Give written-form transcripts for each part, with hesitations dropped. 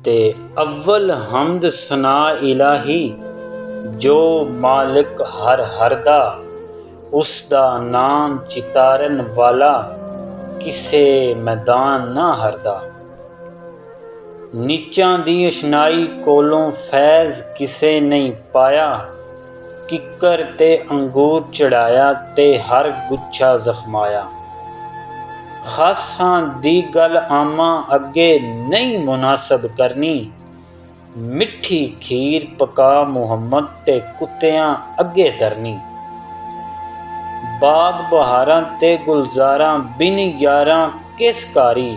ते अव्वल हमद सना इलाही जो मालिक हर हरदा, उसदा नाम चितारन वाला किसे मैदान ना हरदा। नीचां दी अशनाई कोलों फैज़ किसे नहीं पाया, किकर ते अंगूर चढ़ाया ते हर गुच्छा जख्माया। खासां दी गल आमा अगे नहीं मुनासब करनी, मिठी खीर पका मुहम्मद ते कुत्तियां अगे धरनी। बाग बहारां ते गुलजारां बिन यारां किस कारी,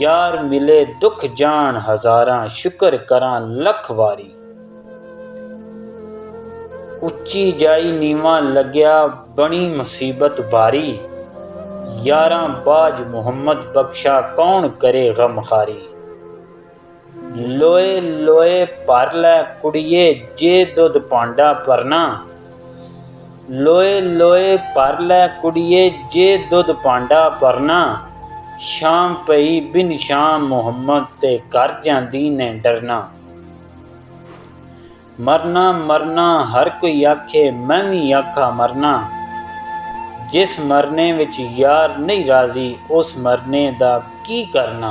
यार मिले दुख जान हजारां शुक्र करां लख वारी। उच्ची जाई नीवां लग्या बनी मुसीबत भारी, यारां बाज मुहम्मद बख्शा कौन करे गमखारी। लोए लोए भर लै कुड़िए जे दुध भांडा भरना, लोए लोए भर लै कुड़िए जे दुध भांडा भरना। शाम पई बिन शाम मुहम्मद ते घर जांदी ने डरना। मरना मरना हर कोई आखे मैं भी आखा मरना, जिस मरने विच यार नहीं राजी उस मरने दा की करना।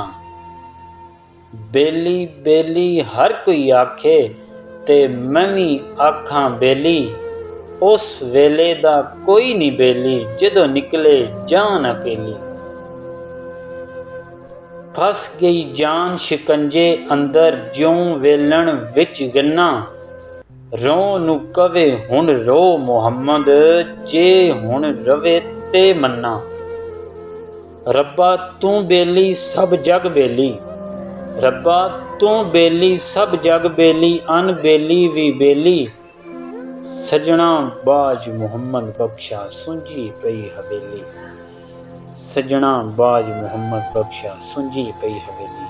बेली बेली हर कोई आखे ते मैं भी आखां बेली, उस वेले दा कोई नहीं बेली जदों निकले जान अकेली। फस गई जान शिकंजे अंदर ज्यों वेलण विच गन्ना, रो नू कवे हुण रो मुहम्मद जे हुण रवे ते मन्ना। रब्बा तू बेली सब जग बेली, रब्बा तू बेली सब जग बेली, अन बेली भी बेली। सजना बाज मुहम्मद बख्शा सुंझी पई हवेली, सजना बाज मुहम्मद बख्शा सुंझी पई हवेली।